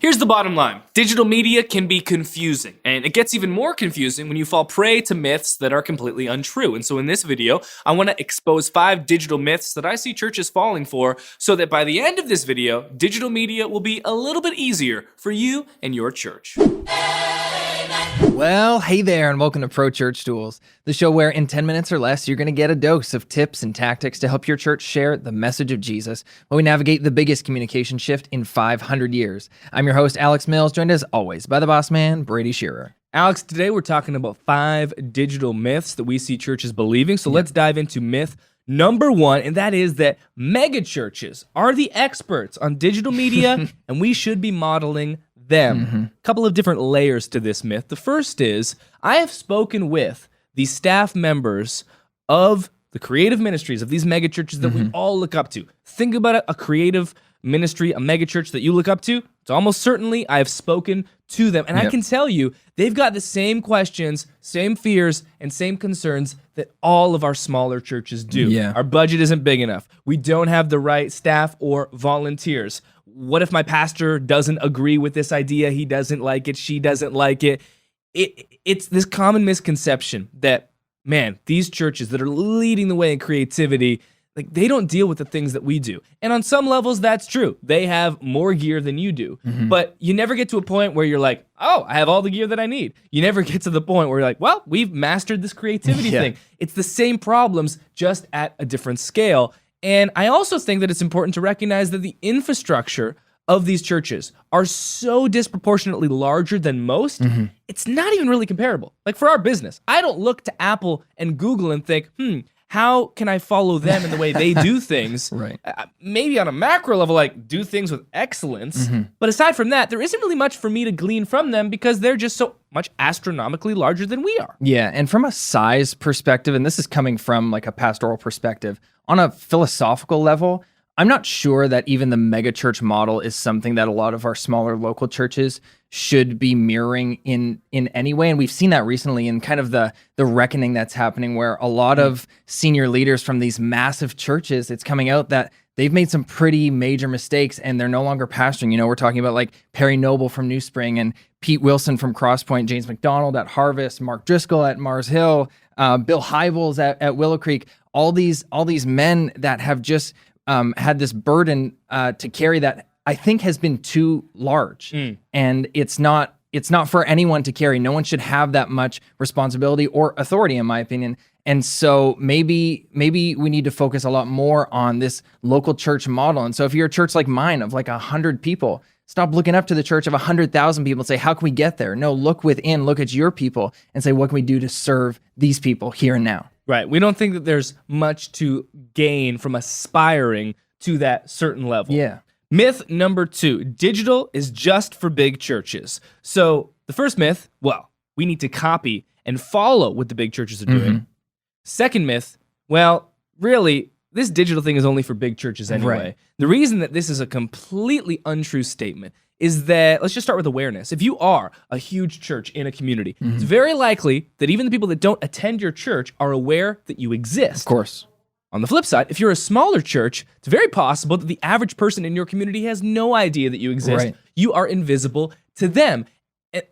Here's the bottom line. Digital media can be confusing, and it gets even more confusing when you fall prey to myths that are completely untrue. And so in this video, I want to expose 5 digital myths that I see churches falling for, so that by the end of this video, digital media will be a little bit easier for you and your church. Well, hey there, and welcome to Pro Church Tools, the show where in 10 minutes or less, you're going to get a dose of tips and tactics to help your church share the message of Jesus while we navigate the biggest communication shift in 500 years. I'm your host, Alex Mills, joined as always by the boss man, Brady Shearer. Alex, today we're talking about 5 digital myths that we see churches believing. So let's dive into myth number 1, and that is that megachurches are the experts on digital media, and we should be modeling them. A couple of different layers to this myth. The first is, I have spoken with the staff members of the creative ministries of these megachurches that we all look up to. Think about a creative ministry, a megachurch that you look up to. It's almost certainly I have spoken to them, and I can tell you they've got the same questions, same fears, and same concerns that all of our smaller churches do. Our budget isn't big enough. We don't have the right staff or volunteers. What if my pastor doesn't agree with this idea? He doesn't like it. She doesn't like it. It's this common misconception that, man, these churches that are leading the way in creativity, like, they don't deal with the things that we do. And on some levels, that's true. They have more gear than you do. But you never get to a point where you're like, oh, I have all the gear that I need. You never get to the point where you're like, well, we've mastered this creativity thing. It's the same problems, just at a different scale. And I also think that it's important to recognize that the infrastructure of these churches are so disproportionately larger than most, it's not even really comparable. Like, for our business, I don't look to Apple and Google and think, how can I follow them in the way they do things? Maybe on a macro level, like, do things with excellence. But aside from that, there isn't really much for me to glean from them because they're just so much astronomically larger than we are. Yeah, and from a size perspective, and this is coming from like a pastoral perspective, on a philosophical level, I'm not sure that even the megachurch model is something that a lot of our smaller local churches should be mirroring in any way. And we've seen that recently in kind of the reckoning that's happening, where a lot of senior leaders from these massive churches, it's coming out that they've made some pretty major mistakes and they're no longer pastoring. You know, we're talking about like Perry Noble from New Spring and Pete Wilson from Crosspoint, James McDonald at Harvest, Mark Driscoll at Mars Hill, Bill Hybels at Willow Creek. All these men that have just had this burden to carry that I think has been too large, and it's not for anyone to carry. No one should have that much responsibility or authority, in my opinion. And so maybe we need to focus a lot more on this local church model. And so if you're a church like mine of like 100 people, stop looking up to the church of 100,000 people and say, how can we get there? No, look within, look at your people and say, what can we do to serve these people here and now? Right. We don't think that there's much to gain from aspiring to that certain level. Myth number 2, digital is just for big churches. So the first myth, well, we need to copy and follow what the big churches are doing. Second myth, well, really, this digital thing is only for big churches anyway. The reason that this is a completely untrue statement is that, let's just start with awareness. If you are a huge church in a community, it's very likely that even the people that don't attend your church are aware that you exist. Of course. On the flip side, if you're a smaller church, it's very possible that the average person in your community has no idea that you exist. You are invisible to them.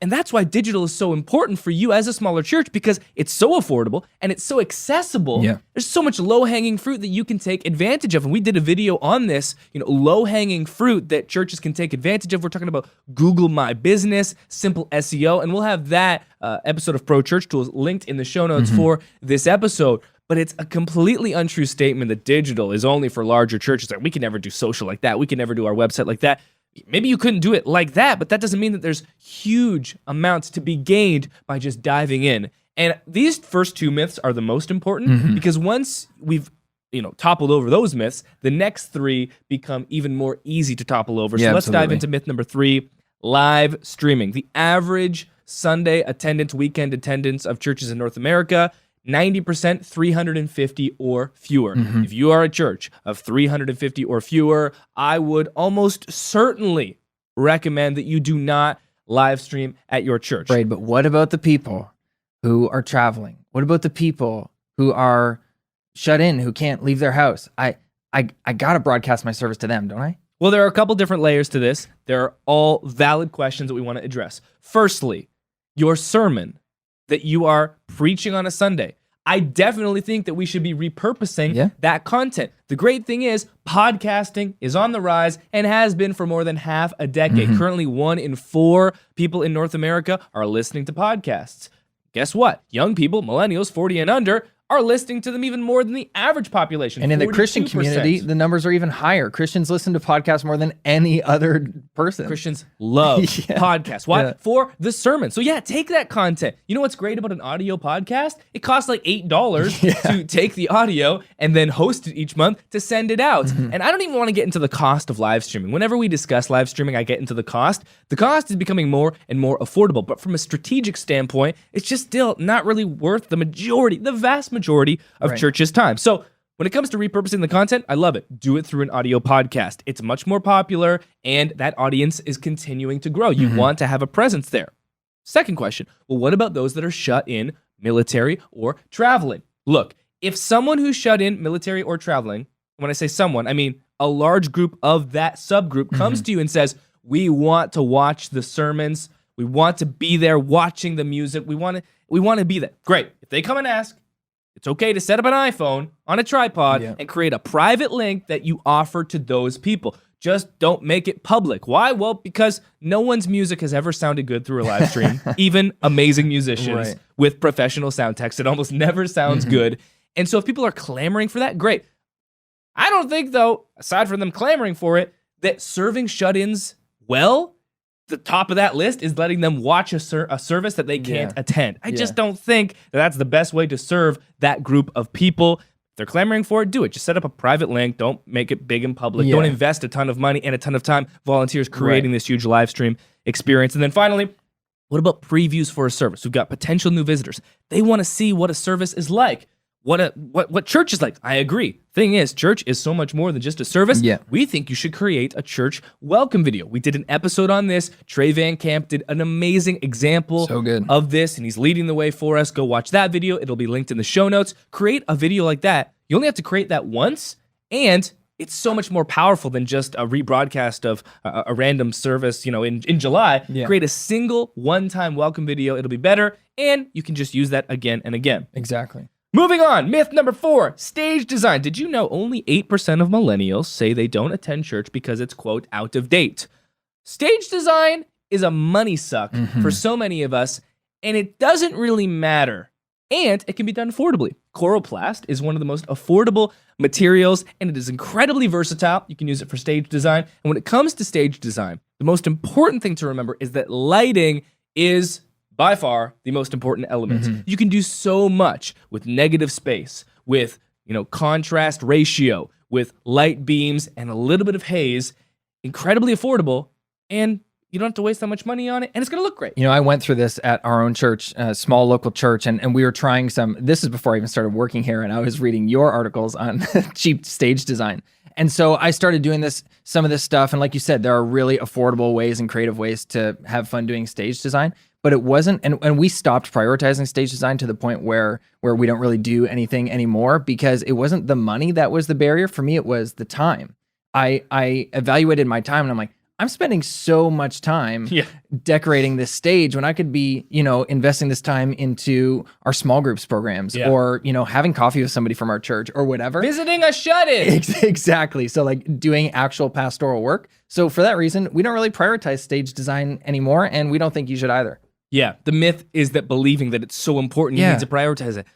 And that's why digital is so important for you as a smaller church, because it's so affordable and it's so accessible. There's so much low-hanging fruit that you can take advantage of. And we did a video on this, low-hanging fruit that churches can take advantage of. We're talking about Google My Business, simple SEO, and we'll have that episode of Pro Church Tools linked in the show notes for this episode. But it's a completely untrue statement that digital is only for larger churches. Like, we can never do social like that. We can never do our website like that. Maybe you couldn't do it like that, but that doesn't mean that there's huge amounts to be gained by just diving in. And these first 2 myths are the most important because once we've toppled over those myths, the next 3 become even more easy to topple over. So let's dive into myth number 3, live streaming. The average Sunday attendance, weekend attendance of churches in North America, 90%, 350 or fewer. If you are a church of 350 or fewer, I would almost certainly recommend that you do not live stream at your church. Right, but what about the people who are traveling? What about the people who are shut in, who can't leave their house? I gotta broadcast my service to them, don't I? Well, there are a couple different layers to this. There are all valid questions that we want to address. Firstly, your sermon that you are preaching on a Sunday. I definitely think that we should be repurposing that content. The great thing is podcasting is on the rise and has been for more than half a decade. Currently, 1 in 4 people in North America are listening to podcasts. Guess what? Young people, millennials, 40 and under, are listening to them even more than the average population. And in the Christian community, the numbers are even higher. Christians listen to podcasts more than any other person. Christians love podcasts. Why? Yeah. For the sermon. So take that content. You know what's great about an audio podcast? It costs like $8 to take the audio and then host it each month to send it out. And I don't even want to get into the cost of live streaming. Whenever we discuss live streaming, I get into the cost. The cost is becoming more and more affordable. But from a strategic standpoint, it's just still not really worth the vast majority of church's time. So when it comes to repurposing the content, I love it. Do it through an audio podcast. It's much more popular, and that audience is continuing to grow. You want to have a presence there. Second question, well, what about those that are shut in military or traveling? Look, if someone who's shut in military or traveling, when I say someone, I mean a large group of that subgroup comes to you and says, we want to watch the sermons. We want to be there watching the music. We want to be there. Great. If they come and ask, it's okay to set up an iPhone on a tripod and create a private link that you offer to those people. Just don't make it public. Why? Well, because no one's music has ever sounded good through a live stream. Even amazing musicians with professional sound techs, it almost never sounds good. And so if people are clamoring for that, great. I don't think, though, aside from them clamoring for it, that serving shut-ins well, the top of that list is letting them watch a service that they can't attend. I just don't think that that's the best way to serve that group of people. If they're clamoring for it, do it. Just set up a private link. Don't make it big and public. Don't invest a ton of money and a ton of time, volunteers creating this huge live stream experience. And then finally, what about previews for a service? We've got potential new visitors. They want to see what a service is like. What church is like. I agree. Thing is, church is so much more than just a service. We think you should create a church welcome video. We did an episode on this. Trey Van Camp did an amazing example of this, and he's leading the way for us. Go watch that video. It'll be linked in the show notes. Create a video like that. You only have to create that once, and it's so much more powerful than just a rebroadcast of a random service, in July. Create a single one-time welcome video. It'll be better, and you can just use that again and again. Exactly. Moving on, myth number 4, stage design. Did you know only 8% of millennials say they don't attend church because it's, quote, out of date? Stage design is a money suck for so many of us, and it doesn't really matter. And it can be done affordably. Coroplast is one of the most affordable materials, and it is incredibly versatile. You can use it for stage design. And when it comes to stage design, the most important thing to remember is that lighting is by far the most important element. You can do so much with negative space, with contrast ratio, with light beams and a little bit of haze. Incredibly affordable, and you don't have to waste that much money on it, and it's going to look great. I went through this at our own church, a small local church, and we were trying this is before I even started working here, and I was reading your articles on cheap stage design. And so I started doing some of this stuff, and like you said, there are really affordable ways and creative ways to have fun doing stage design. But it wasn't, and we stopped prioritizing stage design to the point where we don't really do anything anymore because it wasn't the money that was the barrier. For me, it was the time. I evaluated my time and I'm like, I'm spending so much time decorating this stage when I could be, investing this time into our small groups programs or, having coffee with somebody from our church or whatever. Visiting a shut-in. Exactly. So like doing actual pastoral work. So for that reason, we don't really prioritize stage design anymore, and we don't think you should either. Yeah, the myth is that believing that it's so important, you need to prioritize it.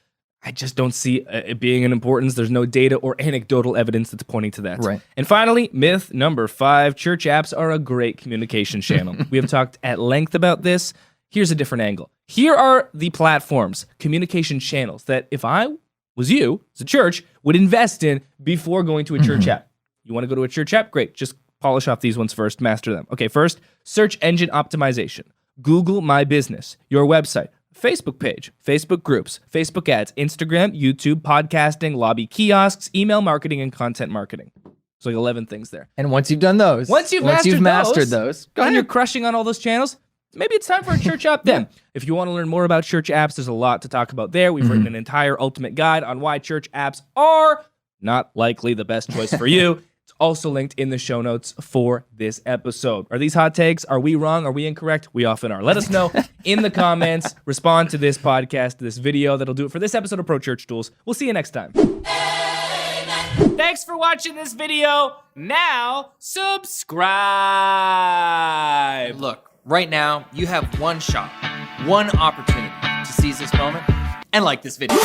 I just don't see it being an importance. There's no data or anecdotal evidence that's pointing to that. Right. And finally, myth number 5, church apps are a great communication channel. We have talked at length about this. Here's a different angle. Here are the platforms, communication channels that if I was you, as a church, would invest in before going to a church app. You want to go to a church app? Great. Just polish off these ones first, master them. Okay, first, search engine optimization. Google My Business, your website, Facebook page, Facebook groups, Facebook ads, Instagram, YouTube, podcasting, lobby kiosks, email marketing, and content marketing. It's like 11 things there. And once you've done those, once you've mastered those, go ahead. And you're crushing on all those channels, maybe it's time for a church app then. If you want to learn more about church apps, there's a lot to talk about there. We've written an entire ultimate guide on why church apps are not likely the best choice for you. It's also linked in the show notes for this episode. Are these hot takes? Are we wrong? Are we incorrect? We often are. Let us know in the comments. Respond to this podcast, to this video. That'll do it for this episode of Pro Church Tools. We'll see you next time. Thanks for watching this video. Now, subscribe. Look, right now, you have one shot, one opportunity to seize this moment and like this video.